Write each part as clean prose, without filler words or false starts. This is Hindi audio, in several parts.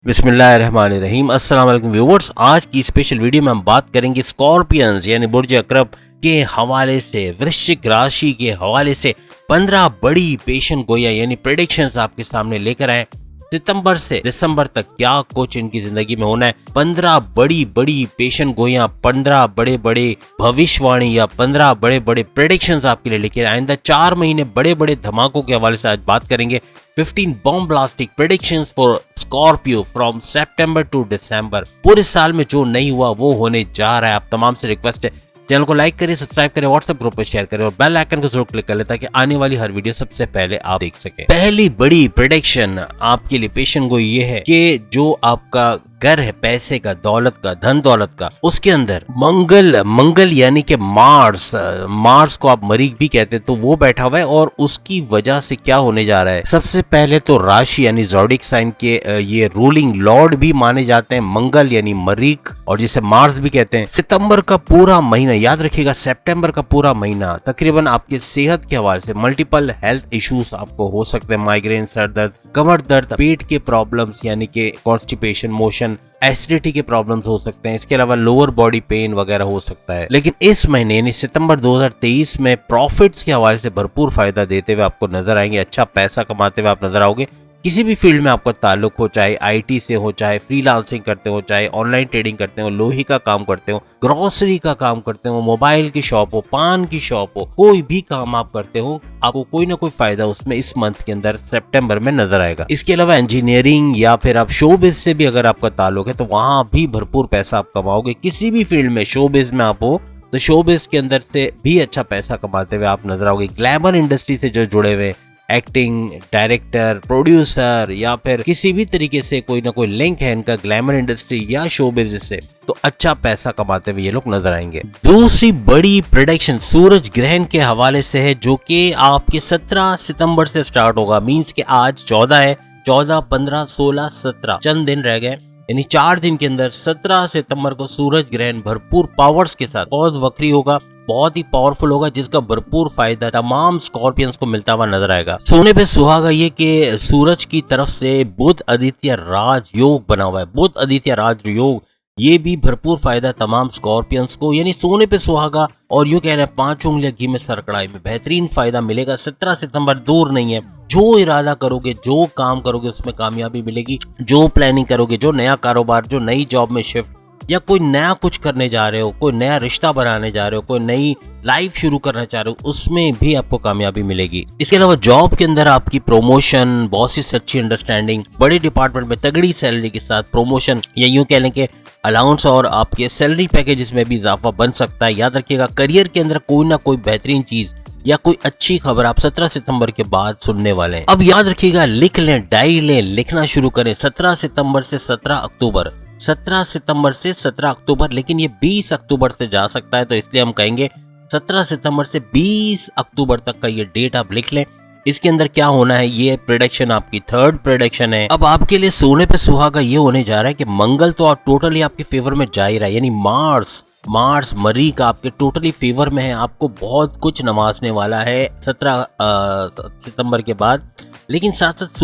बिस्मिल्लाहिर्रहमानिर्रहीम। अस्सलाम वालेकुम व्यूअर्स। आज की स्पेशल वीडियो में हम बात करेंगे स्कॉर्पियंस यानी बुर्ज अकरब के हवाले से, वृश्चिक राशि के हवाले से 15 बड़ी पेशन गोया यानी प्रेडिक्शंस आपके सामने लेकर आए। सितंबर से दिसंबर तक क्या कुछ इनकी जिंदगी में होना है, 15 बड़ी बड़ी पेशन गोया, 15 बड़े बड़े भविष्यवाणी या 15 बड़े बड़े प्रेडिक्शंस आपके लिए लेकर आइंदा 4 महीने बड़े बड़े धमाकों के हवाले से आज बात करेंगे। 15 bombastic predictions for Scorpio from September to December. पूरे साल में जो नहीं हुआ वो होने जा रहा है। आप तमाम से रिक्वेस्ट है, चैनल को लाइक करें, सब्सक्राइब करें, व्हाट्सएप ग्रुप पर शेयर करें और बेल आइकन को जरूर क्लिक कर लें ताकि आने वाली हर वीडियो सबसे पहले आप देख सकें। पहली बड़ी प्रेडिक्शन आपके लिए पेशन गोई ये है कि जो आपका घर है पैसे का, दौलत का, धन दौलत का, उसके अंदर मंगल यानी कि मार्स को आप मरीख भी कहते हैं, तो वो बैठा हुआ है और उसकी वजह से क्या होने जा रहा है। सबसे पहले तो राशि यानी ज़ोडिक साइन के ये रूलिंग लॉर्ड भी माने जाते हैं मंगल यानी मरीख, और जिसे मार्स भी कहते हैं। सितंबर का पूरा महीना याद रखिएगा, सितंबर का पूरा महीना तकरीबन आपके सेहत के हवाले से मल्टीपल हेल्थ इश्यूज आपको हो सकते हैं। माइग्रेन, सर दर्द, कमर दर्द, पेट के प्रॉब्लम्स यानी कि कॉन्स्टिपेशन, मोशन, एसिडिटी के प्रॉब्लम्स हो सकते हैं। इसके अलावा लोअर बॉडी पेन वगैरह हो सकता है। लेकिन इस महीने यानी सितंबर 2023 में प्रॉफिट्स के हवाले से भरपूर फायदा देते हुए आपको नजर आएंगे। अच्छा पैसा कमाते हुए आप नजर आओगे। किसी भी फील्ड में आपका ताल्लुक हो, चाहे आईटी से हो, चाहे फ्रीलांसिंग करते हो, चाहे ऑनलाइन ट्रेडिंग करते हो, लोहे का काम करते हो, ग्रोसरी का काम करते हो, मोबाइल की शॉप हो, पान की शॉप हो, कोई भी काम आप करते हो, आपको कोई ना कोई फायदा उसमें इस मंथ के अंदर सितंबर में नजर आएगा। इसके अलावा इंजीनियरिंग या फिर आप शोबिज से भी अगर आपका ताल्लुक है तो वहां भी भरपूर पैसा आप कमाओगे। किसी भी फील्ड में शोबिज में आप हो तो शोबिज के अंदर से भी अच्छा पैसा कमाते हुए आप नजर आओगे। ग्लैमर इंडस्ट्री से जो जुड़े हुए, एक्टिंग, डायरेक्टर, प्रोड्यूसर या फिर किसी भी तरीके से कोई ना कोई लिंक है इनका ग्लैमर इंडस्ट्री या शो बिजनेस से, तो अच्छा पैसा कमाते हुए ये लोग नजर आएंगे। दूसरी बड़ी प्रेडिक्शन सूरज ग्रहण के हवाले से है, जो कि आपके 17 सितंबर से स्टार्ट होगा। मींस के आज 14 है, 14, 15, 16, 17 चंद दिन रह गए, यानी 4 दिन के अंदर 17 सितंबर को सूरज ग्रहण भरपूर पावर्स के साथ बहुत वक्री होगा, बहुत ही पावरफुल होगा, जिसका भरपूर फायदा तमाम स्कॉर्पियंस को मिलता हुआ नजर आएगा। सोने पे सुहागा ये कि सूरज की तरफ से बुध आदित्य राज योग बना हुआ है। बुध आदित्य राज योग ये भी भरपूर फायदा तमाम स्कॉर्पियंस को, यानी सोने पे सुहागा और यूं कह रहे हैं 5 उंगलियां घी में सरकड़ाई में बेहतरीन फायदा मिलेगा। 17 सितंबर दूर नहीं है। जो इरादा करोगे, जो काम करोगे उसमें कामयाबी मिलेगी। जो प्लानिंग करोगे, जो नया कारोबार, जो नई जॉब में शिफ्ट या कोई नया कुछ करने जा रहे हो, कोई नया रिश्ता बनाने जा रहे हो, कोई नई लाइफ शुरू करना चाह रहे हो, उसमें भी आपको कामयाबी मिलेगी। इसके अलावा जॉब के अंदर आपकी प्रमोशन, बॉसेस से अच्छी अंडरस्टैंडिंग, बड़े डिपार्टमेंट में तगड़ी सैलरी के साथ प्रमोशन या यूं कह लें कि अलाउंस और आपके सैलरी पैकेजेस में भी इजाफा बन सकता है। याद रखिएगा, करियर के अंदर कोई ना कोई बेहतरीन चीज या कोई अच्छी खबर आप 17 सितंबर के बाद सुनने वाले हैं। अब याद रखिएगा, लिख लें, डायरी लें, लिखना शुरू करें। 17 सितंबर से 17 अक्टूबर, 17 सितंबर से 17 अक्टूबर, लेकिन ये 20 अक्टूबर से जा सकता है, तो इसलिए हम कहेंगे 17 सितंबर से 20 अक्टूबर तक का ये डेट आप लिख लें। इसके अंदर क्या होना है, ये प्रेडिक्शन आपकी थर्ड प्रेडिक्शन है। अब आपके लिए सोने पे सुहागा ये होने जा रहा है कि मंगल तो टोटली आपके फेवर में जा ही रहा है, यानी मार्स मरीख आपके टोटली फेवर में है। आपको बहुत कुछ नवाजने वाला है 17 सितंबर के बाद। लेकिन साथ साथ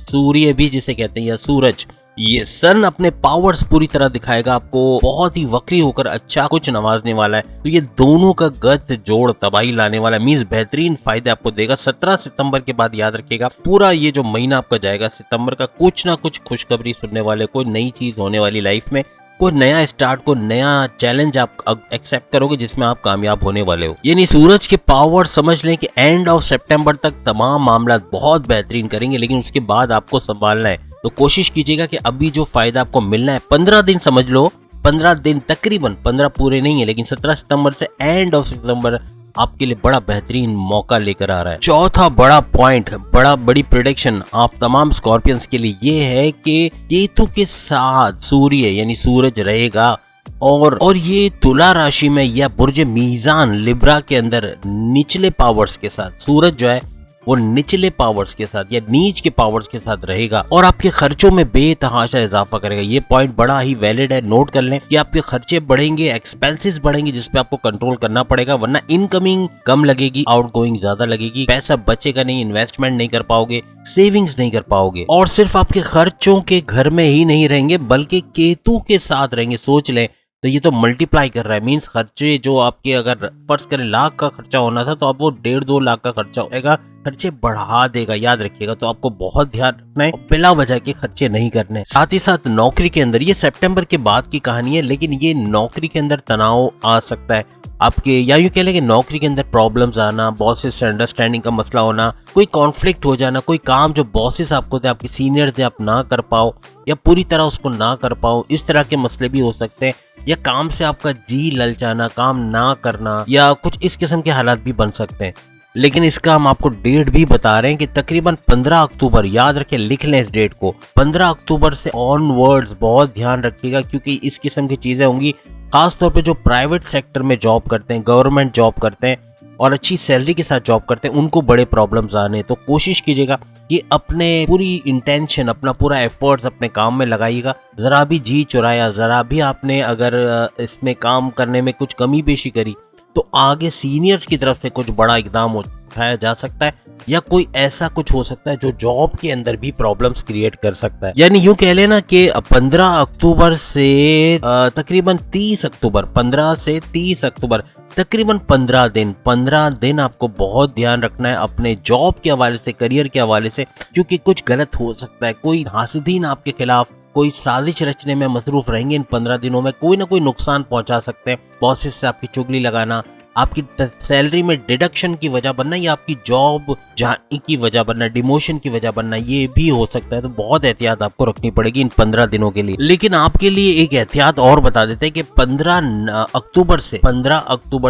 सूर्य भी जिसे कहते हैं, या सूरज, ये सन अपने पावर्स पूरी तरह दिखाएगा आपको, बहुत ही वक्री होकर अच्छा कुछ नवाजने वाला है। तो ये दोनों का गत जोड़ तबाही लाने वाला है, मींस बेहतरीन फायदे आपको देगा। 17 सितंबर के बाद याद रखिएगा, पूरा ये जो महीना आपका जाएगा सितंबर का, कुछ ना कुछ खुशखबरी सुनने वाले, कोई नई चीज होने वाली लाइफ में, कोई नया स्टार्ट, कोई नया चैलेंज आप एक्सेप्ट करोगे जिसमें आप कामयाब होने वाले हो। यानी सूरज के पावर समझ लें कि एंड ऑफ सितंबर तक तमाम मामला बहुत बेहतरीन करेंगे, लेकिन उसके बाद आपको संभालना है। तो कोशिश कीजिएगा कि अभी जो फायदा आपको मिलना है, 15 दिन समझ लो, 15 दिन तकरीबन, 15 पूरे नहीं है, लेकिन 17 सितंबर से एंड ऑफ सितंबर आपके लिए बड़ा बेहतरीन मौका लेकर आ रहा है। चौथा बड़ा पॉइंट, बड़ी प्रेडिक्शन आप तमाम स्कॉर्पियंस के लिए ये है कि केतु के साथ सूर्य यानी सूरज रहेगा, और ये तुला राशि में या बुर्ज मीजान लिब्रा के अंदर निचले पावर्स के साथ सूरज जो है वो निचले पावर्स के साथ या नीच के पावर्स के साथ रहेगा और आपके खर्चों में बेतहाशा इजाफा करेगा। ये पॉइंट बड़ा ही वैलिड है, नोट कर लें कि आपके खर्चे बढ़ेंगे, एक्सपेंसेस बढ़ेंगे जिसपे आपको कंट्रोल करना पड़ेगा, वरना इनकमिंग कम लगेगी, आउटगोइंग ज्यादा लगेगी, पैसा बचेगा नहीं, इन्वेस्टमेंट नहीं कर पाओगे, सेविंग्स नहीं कर पाओगे और सिर्फ आपके खर्चों के घर में ही नहीं रहेंगे बल्कि केतु के साथ रहेंगे। सोच लें तो ये तो मल्टीप्लाई कर रहा है, मींस खर्चे जो आपके अगर फर्ज करें लाख का खर्चा होना था तो अब वो 1.5-2 लाख का खर्चा होगा, खर्चे बढ़ा देगा, याद रखिएगा। तो आपको बहुत ध्यान रखना है, बिला वजह के खर्चे नहीं करने। साथ ही साथ नौकरी के अंदर, ये सितंबर के बाद की कहानी है, लेकिन ये नौकरी के अंदर तनाव आ सकता है आपके, या यूं कह लें कि नौकरी के अंदर प्रॉब्लम्स आना, बॉसेस से अंडरस्टैंडिंग का मसला होना, कोई कॉन्फ्लिक्ट हो जाना, कोई काम जो बॉसेस आपको थे, आपके सीनियर्स थे, आप ना कर पाओ या पूरी तरह उसको ना कर पाओ, इस तरह के मसले भी हो सकते हैं। या काम से आपका जी ललचाना, काम ना करना, या कुछ इस किस्म के हालात भी बन सकते हैं। लेकिन इसका हम आपको डेट भी बता रहे हैं कि तकरीबन 15 अक्टूबर, याद रखें, लिख लें इस डेट को, 15 अक्टूबर से ऑनवर्ड्स बहुत ध्यान रखिएगा क्योंकि इस किस्म की चीजें होंगी। खास तौर पे जो प्राइवेट सेक्टर में जॉब करते हैं, गवर्नमेंट जॉब करते हैं और अच्छी सैलरी के साथ जॉब करते हैं, उनको बड़े प्रॉब्लम्स आने। तो कोशिश कीजिएगा कि अपने पूरी इंटेंशन, अपना पूरा एफर्ट्स अपने काम में लगाइएगा। जरा भी जी चुराया, जरा भी आपने अगर इसमें काम करने में कुछ कमी पेशी करी तो आगे सीनियर्स की तरफ से कुछ बड़ा इकदाम उठाया जा सकता है या कोई ऐसा कुछ हो सकता है जो जॉब के अंदर भी प्रॉब्लम्स क्रिएट कर सकता है। यानी यूं कह लेना कि 15 अक्टूबर से तकरीबन 30 अक्टूबर, 15 से 30 अक्टूबर, तकरीबन 15 दिन आपको बहुत ध्यान रखना है अपने जॉब के हवाले से, करियर के हवाले से, क्योंकि कुछ गलत हो सकता है। कोई हासिदीन आपके खिलाफ कोई साजिश रचने में मसरूफ रहेंगे इन 15 दिनों में, कोई ना कोई नुकसान पहुंचा सकते हैं। बॉसेस से आपकी चुगली लगाना, आपकी सैलरी में डिडक्शन की वजह बनना या आपकी जॉब जाने की वजह बनना, डिमोशन की वजह बनना, ये भी हो सकता है। तो बहुत एहतियात आपको रखनी पड़ेगी इन 15 दिनों के लिए। लेकिन आपके लिए एक एहतियात और बता देते हैं कि 15 अक्टूबर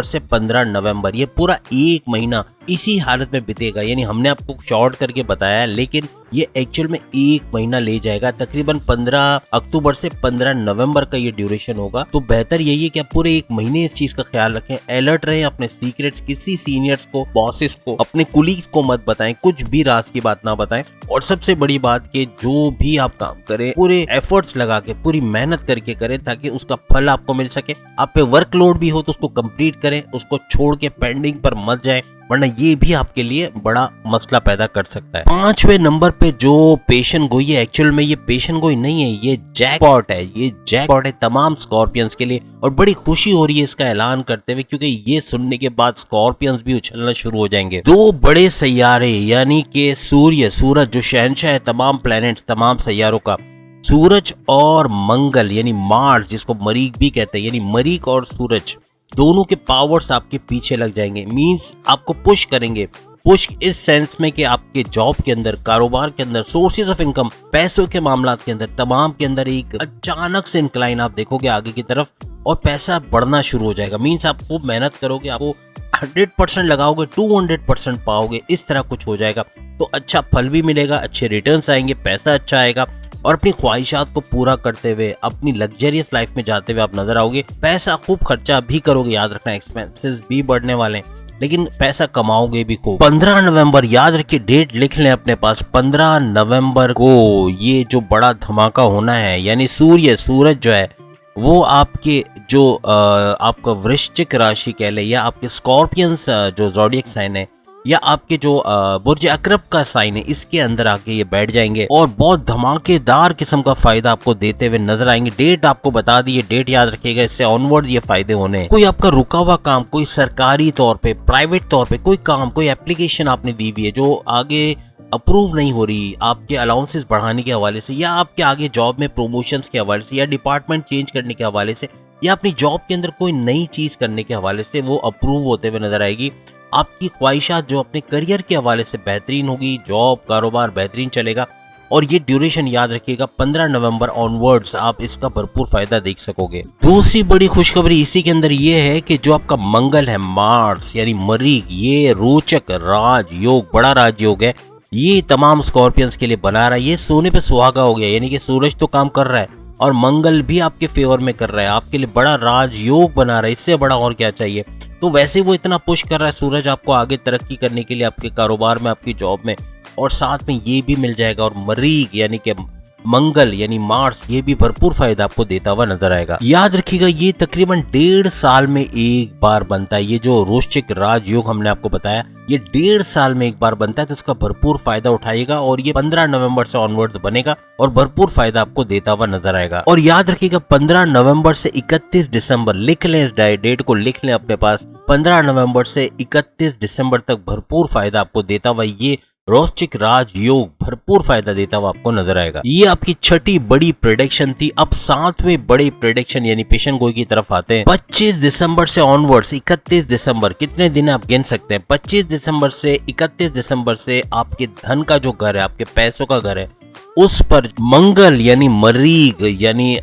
से 15 नवंबर, ये पूरा एक महीना इसी हालत में बीतेगा। यानी हमने आपको शॉर्ट करके बताया है, लेकिन ये एक्चुअल में एक महीना ले जाएगा। तकरीबन 15 अक्टूबर से 15 नवंबर का ये ड्यूरेशन होगा। तो बेहतर यही है कि आप पूरे एक महीने इस चीज का ख्याल रखें, अलर्ट रहें, अपने सीक्रेट्स किसी सीनियर्स को, बॉसेस को, अपने कुलीग्स को मत बताएं, कुछ भी राज की बात ना बताएं। और सबसे बड़ी बात कि जो भी आप काम करें पूरे एफर्ट्स लगा के, पूरी मेहनत करके करें ताकि उसका फल आपको मिल सके। आप पे वर्कलोड भी हो तो उसको कंप्लीट करें, उसको छोड़ के पेंडिंग पर मत जाएं, वरना ये भी आपके लिए बड़ा मसला पैदा कर सकता है। 5वें नंबर पे जो पेशन गोई है, एक्चुअल में ये पेशन गोई नहीं है, ये जैकपॉट है। ये जैकपॉट है तमाम स्कॉर्पियंस के लिए और बड़ी खुशी हो रही है इसका ऐलान करते हुए, क्योंकि ये सुनने के बाद स्कॉर्पियंस भी उछलना शुरू हो जाएंगे। 2 बड़े सैयारे यानी कि सूरज जो शहंशाह है तमाम प्लैनेट्स, तमाम सैयारों का, सूरज और मंगल यानी मार्स, जिसको मरीख भी कहते हैं, यानी मरीख और सूरज दोनों के पावर्स आपके पीछे लग जाएंगे। मींस आपको पुश करेंगे, पुश इस सेंस में कि आपके जॉब के अंदर, कारोबार के अंदर, सोर्सेज ऑफ इनकम, पैसों के मामलात के अंदर, तमाम के अंदर एक अचानक से इंक्लाइन आप देखोगे आगे की तरफ और पैसा बढ़ना शुरू हो जाएगा। मींस आप खूब मेहनत करोगे, आपको 100% लगाओगे, 200% पाओगे, इस तरह कुछ हो जाएगा। तो अच्छा फल भी मिलेगा, अच्छे रिटर्न्स आएंगे, पैसा अच्छा आएगा और अपनी ख्वाहिशात को पूरा करते हुए, अपनी लग्जरियस लाइफ में जाते हुए आप नजर आओगे। पैसा खूब खर्चा भी करोगे, याद रखना एक्सपेंसेस भी बढ़ने वाले हैं, लेकिन पैसा कमाओगे भी खूब। 15 नवंबर, याद रखिए, डेट लिख लें अपने पास, 15 नवंबर को ये जो बड़ा धमाका होना है, यानी सूरज जो है वो आपके जो आपका वृश्चिक राशि कह ले या आपके स्कॉर्पियंस जो ज़ोडिएक साइन है या आपके जो बुर्ज अकरब का साइन है, इसके अंदर आके ये बैठ जाएंगे और बहुत धमाकेदार किस्म का फायदा आपको देते हुए नजर आएंगे। डेट आपको बता दी, डेट याद रखिएगा, इससे ऑनवर्ड्स ये फायदे होने हैं। कोई आपका रुका हुआ काम, कोई सरकारी तौर पे, प्राइवेट तौर पे कोई काम, कोई एप्लीकेशन आपने दी हुई है जो आगे अप्रूव नहीं हो रही, आपके अलाउंसेस बढ़ाने के हवाले से या आपके आगे जॉब में प्रमोशंस के हवाले से या डिपार्टमेंट चेंज करने के हवाले से या अपनी जॉब के अंदर कोई नई चीज करने के हवाले से, वो अप्रूव होते हुए नजर आएगी। आपकी ख्वाहिशात जो अपने करियर के हवाले से बेहतरीन होगी, जॉब कारोबार बेहतरीन चलेगा और ये ड्यूरेशन याद रखिएगा 15 नवंबर ऑनवर्ड्स आप इसका भरपूर फायदा देख सकोगे। दूसरी बड़ी खुशखबरी इसी के अंदर ये है कि जो आपका मंगल है, मार्स यानी मरीख, ये रोचक राजयोग, बड़ा राजयोग है, ये तमाम स्कॉर्पियंस के लिए बना रहा है। ये सोने पे सुहागा हो गया, यानी कि सूरज तो काम कर रहा है और मंगल भी आपके फेवर में कर रहा है, आपके लिए बड़ा राजयोग बना रहा है। इससे बड़ा और क्या चाहिए। तो वैसे वो इतना पुश कर रहा है सूरज आपको आगे तरक्की करने के लिए आपके कारोबार में, आपकी जॉब में, और साथ में ये भी मिल जाएगा। और मरीग यानी कि मंगल यानी मार्स, ये भी भरपूर फायदा आपको देता हुआ नजर आएगा। याद रखिएगा ये तकरीबन 1.5 साल में एक बार बनता है। ये जो वृश्चिक राजयोग हमने आपको बताया, ये 1.5 साल में एक बार बनता है, तो इसका भरपूर फायदा उठाइएगा। और ये 15 नवंबर से ऑनवर्ड्स बनेगा और भरपूर फायदा आपको देता हुआ नजर आएगा। और याद रखिएगा 15 नवंबर से 31 दिसंबर, लिख लें इस डेट को, लिख लें अपने पास। 15 नवंबर से 31 दिसंबर तक भरपूर फायदा आपको देता हुआ ये वृश्चिक राजयोग भरपूर फायदा देता हुआ आपको नजर आएगा। ये आपकी छठी बड़ी प्रेडिक्शन थी। अब 7वें बड़े प्रेडिक्शन यानी पेशन गोई की तरफ आते हैं। 25 दिसंबर से ऑनवर्ड्स 31 दिसंबर, कितने दिन आप गिन सकते हैं? 25 दिसंबर से 31 दिसंबर से आपके धन का जो घर है, आपके पैसों का घर है, उस पर मंगल यानी मरीग यानी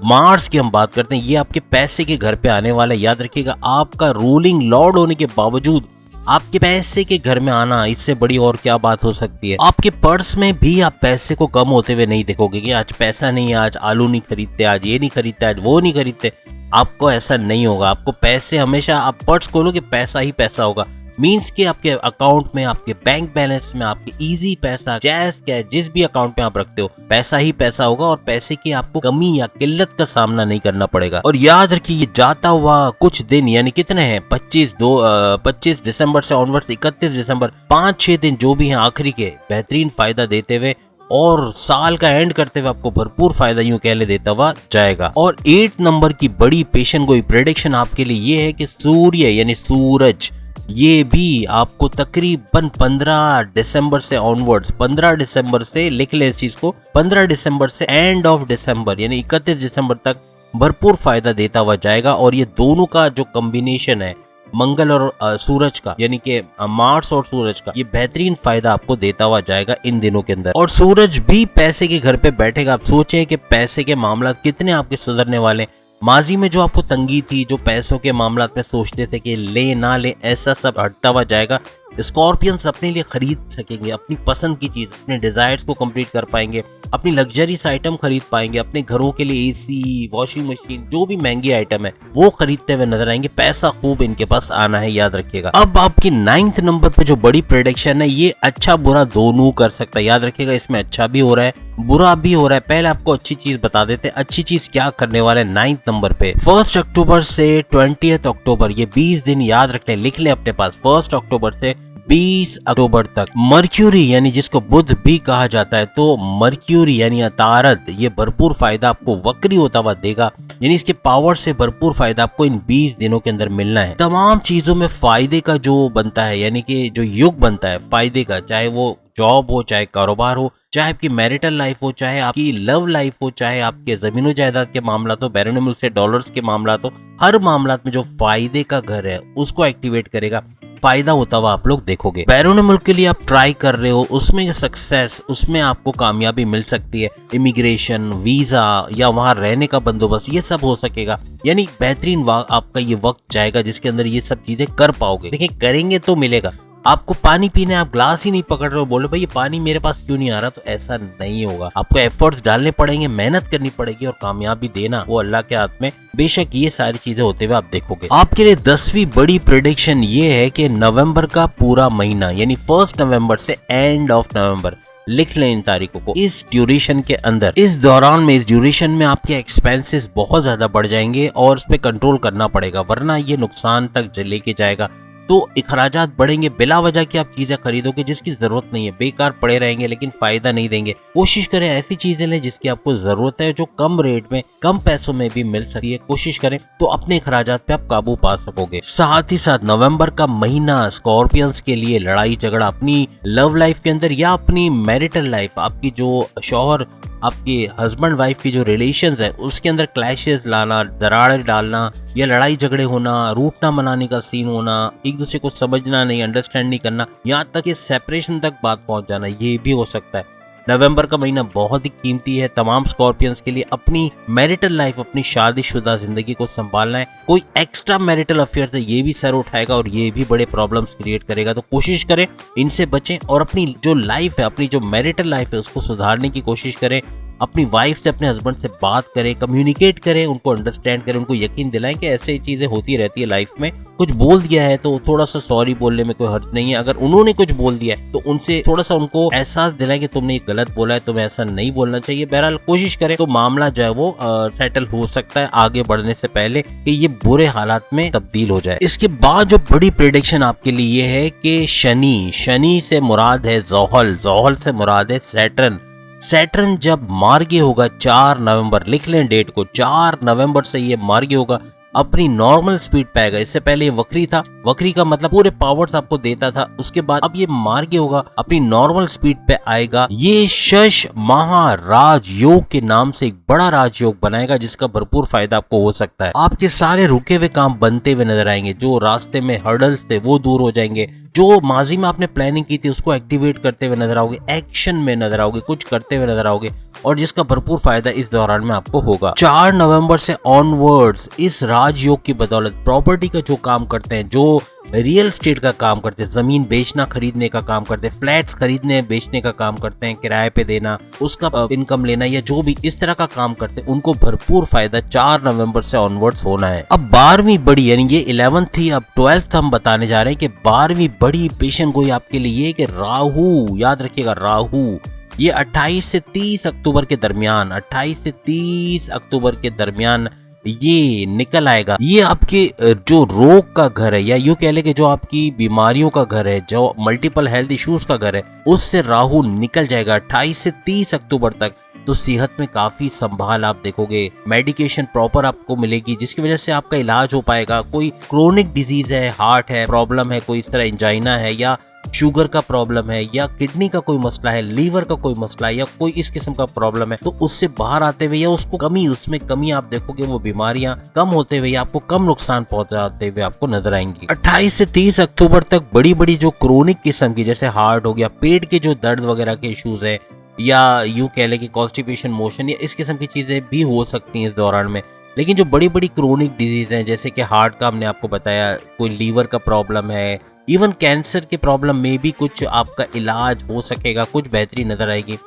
मार्स की हम बात करते हैं, ये आपके पैसे के घर पे आने वाला है। याद रखिएगा आपका रूलिंग लॉर्ड होने के बावजूद आपके पैसे के घर में आना, इससे बड़ी और क्या बात हो सकती है। आपके पर्स में भी आप पैसे को कम होते हुए नहीं देखोगे कि आज पैसा नहीं है, आज आलू नहीं खरीदते, आज ये नहीं खरीदते, आज वो नहीं खरीदते। आपको ऐसा नहीं होगा। आपको पैसे हमेशा, आप पर्स खोलोगे पैसा ही पैसा होगा। मीन्स कि आपके अकाउंट में, आपके बैंक बैलेंस में, आपके इजी पैसा, जैस क्या, जिस भी अकाउंट में आप रखते हो, पैसा ही पैसा होगा और पैसे की आपको कमी या किल्लत का सामना नहीं करना पड़ेगा। और याद रखिए ये जाता हुआ कुछ दिन यानी कितने हैं, 25 दिसंबर से ऑनवर्ड्स 31 दिसंबर, 5-6 दिन जो भी हैं आखिरी के, बेहतरीन फायदा देते हुए और साल का एंड करते हुए आपको भरपूर फायदा यूं कहले देता हुआ जाएगा। और 8 नंबर की बड़ी पेशन गोई प्रेडिक्शन आपके लिए ये है कि सूर्य यानी सूरज, ये भी आपको तकरीबन 15 दिसंबर से ऑनवर्ड्स, 15 दिसंबर से, लिख ले इस चीज को, 15 दिसंबर से एंड ऑफ दिसंबर यानी 31 दिसंबर तक भरपूर फायदा देता हुआ जाएगा। और ये दोनों का जो कॉम्बिनेशन है मंगल और सूरज का, यानी कि मार्स और सूरज का, ये बेहतरीन फायदा आपको देता हुआ जाएगा इन दिनों के अंदर। और सूरज भी पैसे के घर पे बैठेगा। आप सोचें कि पैसे के मामला कितने आपके सुधरने वाले। माजी में जो आपको तंगी थी, जो पैसों के मामला में सोचते थे कि ले ना ले, ऐसा सब हटता हुआ जाएगा। स्कॉर्पियंस अपने लिए खरीद सकेंगे अपनी पसंद की चीज, अपने डिजायर्स को कंप्लीट कर पाएंगे, अपनी लग्जरीज आइटम खरीद पाएंगे, अपने घरों के लिए एसी, वॉशिंग मशीन, जो भी महंगी आइटम है वो खरीदते हुए नजर आएंगे। पैसा खूब इनके पास आना है, याद रखिएगा। अब आपकी 9th नंबर पे जो बड़ी प्रेडिक्शन है, ये अच्छा बुरा दोनों कर सकता है। याद रखिएगा इसमें अच्छा भी हो रहा है, बुरा भी हो रहा है। पहले आपको अच्छी चीज बता देते हैं, अच्छी चीज क्या करने वाले 9th नंबर पे। 1 अक्टूबर से 20 अक्टूबर, ये 20 दिन याद रखने, लिख ले अपने पास। 1 अक्टूबर से 20 अक्टूबर तक मर्क्यूरी यानी जिसको बुध भी कहा जाता है, तो मर्क्यूरी यानी अतारद, ये भरपूर फायदा आपको वक्री होता हुआ देगा। यानी इसके पावर से भरपूर फायदा आपको इन 20 दिनों के अंदर मिलना है। तमाम चीजों में फायदे का जो बनता है, यानी कि जो युग बनता है फायदे का, चाहे वो जॉब हो, चाहे कारोबार हो, चाहे आपकी मैरिटल लाइफ हो, चाहे आपकी लव लाइफ हो, चाहे आपके जमीनों जायदाद के मामला हो, बैरून मुल्क से डॉलर्स के मामला हो, हर मामला में जो फायदे का घर है उसको एक्टिवेट करेगा। फायदा होता हुआ आप लोग देखोगे। बैरून मुल्क के लिए आप ट्राई कर रहे हो, उसमें सक्सेस, उसमें आपको कामयाबी मिल सकती है। इमिग्रेशन, वीजा या वहां रहने का बंदोबस्त, ये सब हो सकेगा। यानी बेहतरीन आपका ये वक्त जाएगा जिसके अंदर ये सब चीजें कर पाओगे। देखिए करेंगे तो मिलेगा। आपको पानी पीना है, आप ग्लास ही नहीं पकड़ रहे हो, बोलो भाई ये पानी मेरे पास क्यों नहीं आ रहा, तो ऐसा नहीं होगा। आपको एफर्ट्स डालने पड़ेंगे, मेहनत करनी पड़ेगी और कामयाबी देना वो अल्लाह के हाथ में। बेशक ये सारी चीजें होते हुए आप देखोगे। आपके लिए 10वीं बड़ी प्रेडिक्शन ये है कि नवंबर का पूरा महीना यानी 1 नवंबर से एंड ऑफ नवंबर, लिख लें इन तारीखों को, इस ड्यूरेशन के अंदर, इस दौरान में, इस ड्यूरेशन में आपके एक्सपेंसेस बहुत ज्यादा बढ़ जाएंगे और उस पर कंट्रोल करना पड़ेगा, वरना ये नुकसान तक लेके जाएगा। तो अखराजात बढ़ेंगे, बिला वजह की आप चीजें खरीदोगे जिसकी जरूरत नहीं है, बेकार पड़े रहेंगे लेकिन फायदा नहीं देंगे। कोशिश करें ऐसी चीजें लें जिसकी आपको जरूरत है, जो कम रेट में, कम पैसों में भी मिल सकती है। कोशिश करें तो अपने अखराजात पे आप काबू पा सकोगे। साथ ही साथ नवंबर का महीना स्कॉर्पियंस के लिए लड़ाई झगड़ा अपनी लव लाइफ के अंदर या अपनी मैरिटल लाइफ, आपकी जो शौहर, आपके हस्बैंड वाइफ की जो रिलेशंस है उसके अंदर क्लैशेस लाना, दरारें डालना या लड़ाई झगड़े होना, रूठना मनाने का सीन होना, एक दूसरे को समझना नहीं, अंडरस्टैंड नहीं करना, यहाँ तक कि सेपरेशन तक बात पहुंच जाना, ये भी हो सकता है। नवंबर का महीना बहुत ही कीमती है तमाम स्कॉर्पियंस के लिए। अपनी मैरिटल लाइफ, अपनी शादीशुदा जिंदगी को संभालना है। कोई एक्स्ट्रा मैरिटल अफेयर से ये भी सर उठाएगा और ये भी बड़े प्रॉब्लम्स क्रिएट करेगा, तो कोशिश करें इनसे बचें और अपनी जो लाइफ है, अपनी जो मैरिटल लाइफ है उसको सुधारने की कोशिश करें। अपनी वाइफ से, अपने हस्बैंड से बात करें, कम्युनिकेट करें, उनको अंडरस्टैंड करें, उनको यकीन दिलाएं कि ऐसे चीजें होती रहती है लाइफ में। कुछ बोल दिया है तो थोड़ा सा सॉरी बोलने में कोई हर्ज नहीं है। अगर उन्होंने कुछ बोल दिया है तो उनसे थोड़ा सा उनको एहसास दिलाएं कि तुमने ये गलत बोला है, तुम्हें ऐसा नहीं बोलना चाहिए। बहरहाल कोशिश करें तो मामला जो है वो सेटल हो सकता है आगे बढ़ने से पहले कि ये बुरे हालात में तब्दील हो जाए। इसके बाद जो बड़ी प्रेडिक्शन आपके लिए है कि शनि से मुराद है जोहल, जोहल से मुराद है सैटर्न। सैटर्न जब मार्गी होगा 4 नवंबर, लिख लें डेट को, 4 नवंबर से ये मार्गी होगा, अपनी नॉर्मल स्पीड पे आएगा। इससे पहले ये वक्री था, वक्री का मतलब पूरे पावर्स आपको देता था। उसके बाद अब ये मार्गी होगा, अपनी नॉर्मल स्पीड पे आएगा। ये शश महाराज योग के नाम से एक बड़ा राजयोग बनाएगा जिसका भरपूर फायदा आपको हो सकता है। आपके सारे रुके हुए काम बनते हुए नजर आएंगे, जो रास्ते में हर्डल्स थे वो दूर हो जाएंगे, जो माजी में आपने प्लानिंग की थी उसको एक्टिवेट करते हुए नजर आओगे, एक्शन में नजर आओगे, कुछ करते हुए नजर आओगे और जिसका भरपूर फायदा इस दौरान में आपको होगा। 4 नवंबर से ऑनवर्ड्स इस राजयोग की बदौलत प्रॉपर्टी का जो काम करते हैं, जो रियल स्टेट का काम करते हैं, जमीन बेचना खरीदने का काम करते हैं, फ्लैट्स खरीदने बेचने का काम करते हैं, किराए पे देना, उसका इनकम लेना, या जो भी इस तरह का काम करते हैं, उनको भरपूर फायदा 4 नवंबर से ऑनवर्ड्स होना है। अब 12वीं बड़ी, यानी ये 11th थी, अब 12th हम बताने जा रहे हैं कि 12वीं बड़ी पेशन गोई आपके लिए कि राहु, याद रखिएगा राहु, ये 28 से 30 अक्टूबर के दरमियान, 28 से 30 अक्टूबर के दरमियान ये निकल आएगा। ये आपके जो रोग का घर है, या यूं कह ले कि जो आपकी बीमारियों का घर है, जो मल्टीपल हेल्थ इश्यूज का घर है, उससे राहु निकल जाएगा 28 से 30 अक्टूबर तक। तो सेहत में काफी संभाल आप देखोगे, मेडिकेशन प्रॉपर आपको मिलेगी जिसकी वजह से आपका इलाज हो पाएगा। कोई क्रोनिक डिजीज है, हार्ट है प्रॉब्लम है, कोई इस तरह एंजाइना है, या शुगर का प्रॉब्लम है, या किडनी का कोई मसला है, लीवर का कोई मसला है, या कोई इस किस्म का प्रॉब्लम है, तो उससे बाहर आते हुए या उसको उसमें कमी आप देखोगे, वो बीमारियां कम होते हुए आपको कम नुकसान पहुंचाते हुए आपको नजर आएंगी। 28 से 30 अक्टूबर तक बड़ी बड़ी जो क्रोनिक किस्म की, जैसे हार्ट हो गया, पेट के जो दर्द वगैरह के इश्यूज है, या यूं कह लें कि कॉन्स्टिपेशन, मोशन, या इस किस्म की चीजें भी हो सकती हैं इस दौरान में। लेकिन जो बड़ी बड़ी क्रोनिक डिजीज हैं, जैसे कि हार्ट का हमने आपको बताया, कोई लीवर का प्रॉब्लम है, इवन कैंसर के प्रॉब्लम में भी कुछ आपका इलाज हो सकेगा, कुछ बेहतरी नजर आएगी।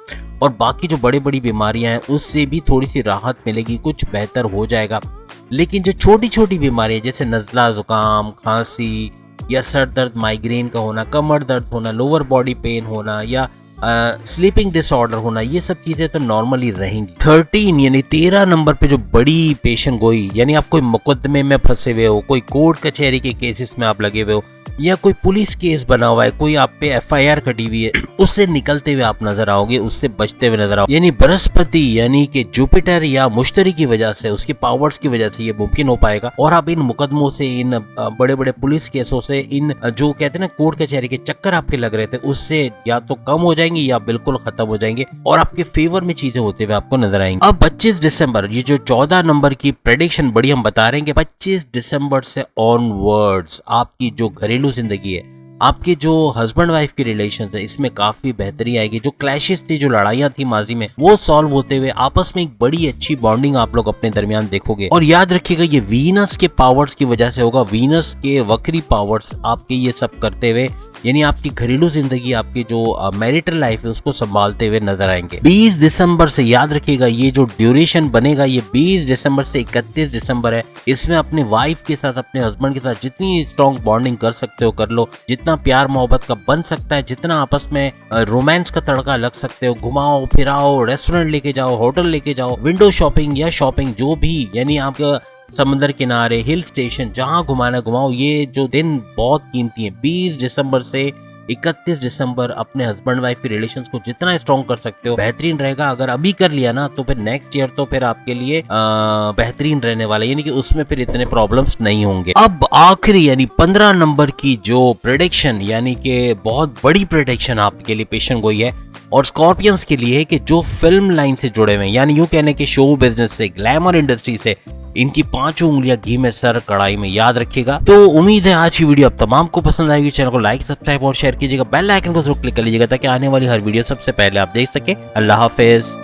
और बाकी जो बड़ी बड़ी बीमारियां हैं उससे भी थोड़ी सी राहत मिलेगी, कुछ बेहतर हो जाएगा। लेकिन जो छोटी छोटी बीमारियां जैसे नज़ला, जुकाम, खांसी, या सर दर्द, माइग्रेन का होना, कमर दर्द होना, लोअर बॉडी पेन होना, या स्लीपिंग डिसऑर्डर होना, ये सब चीजें तो नॉर्मली रहेंगी। 13 यानी 13 नंबर पे जो बड़ी पेशन गोई, यानी आप कोई मुकदमे में फंसे हुए हो, कोई कोर्ट कचहरी के केसेस में आप लगे हुए हो, या कोई पुलिस केस बना हुआ है, कोई आप पे FIR कटी हुई है, उससे निकलते हुए आप नजर आओगे, उससे बचते हुए नजर आओगे। यानी बृहस्पति यानी कि जुपिटर या मुश्तरी की वजह से, उसकी पावर्स की वजह से ये मुमकिन हो पाएगा। और आप इन मुकदमों से, इन बड़े बड़े पुलिस केसों से, इन जो कहते हैं ना कोर्ट कचहरी के चक्कर आपके लग रहे थे, उससे या तो कम हो जाएंगे या बिल्कुल खत्म हो जाएंगे और आपके फेवर में चीजें होते हुए आपको नजर आएंगी। अब 25 दिसंबर, ये जो 14 नंबर की प्रेडिक्शन बड़ी हम बता रहे हैं कि 25 दिसंबर से ऑनवर्ड्स आपकी जो घरेलू जिंदगी है, आपके जो हस्बैंड वाइफ की रिलेशन है, इसमें काफी बेहतरी आएगी। जो क्लैशेस थी, जो लड़ाइयां थी माजी में, वो सॉल्व होते हुए आपस में एक बड़ी अच्छी बॉन्डिंग आप लोग अपने दरमियान देखोगे। और याद रखिएगा ये वीनस के पावर्स की वजह से होगा, वीनस के वक्री पावर्स आपके ये सब करते हुए, यानी आपकी घरेलू जिंदगी, आपकी जो मैरिटल लाइफ है उसको संभालते हुए नजर आएंगे। 20 दिसंबर से याद रखिएगा ये जो ड्यूरेशन बनेगा, ये 20 दिसंबर से 31 दिसंबर है। इसमें अपने वाइफ के साथ, अपने हस्बैंड के साथ जितनी स्ट्रॉन्ग बॉन्डिंग कर सकते हो कर लो, जितना प्यार मोहब्बत का बन सकता है, जितना आपस में रोमांस का तड़का लग सकते हो, घुमाओ फिराओ, रेस्टोरेंट लेके जाओ, होटल लेके जाओ, विंडो शॉपिंग या शॉपिंग जो भी, यानी आपका समंदर किनारे, हिल स्टेशन, जहां घुमाना घुमाओ। ये जो दिन बहुत कीमती है। 20 दिसंबर से 31 दिसंबर अपने हस्बैंड वाइफ के रिलेशंस को जितना स्ट्रॉन्ग कर सकते हो बेहतरीन रहेगा। अगर अभी कर लिया ना तो फिर नेक्स्ट ईयर तो फिर आपके लिए बेहतरीन रहने वाला है, यानी कि उसमें फिर इतने प्रॉब्लम्स नहीं होंगे। अब आखिरी यानी 15 नंबर की जो प्रेडिक्शन, यानी कि बहुत बड़ी प्रेडिक्शन आपके लिए पेशन गोई है और स्कॉर्पियंस के लिए कि जो फिल्म लाइन से जुड़े हुए हैं, यानी यूं कहने के शो बिजनेस से, ग्लैमर इंडस्ट्री से, इनकी 5 उंगलियां घी में सर कढ़ाई में, याद रखिएगा। तो उम्मीद है आज की वीडियो आप तमाम को पसंद आएगी। चैनल को लाइक, सब्सक्राइब और शेयर कीजिएगा। बेल आइकन को जरूर क्लिक कर लीजिएगा ताकि आने वाली हर वीडियो सबसे पहले आप देख सके। अल्लाह हाफिज।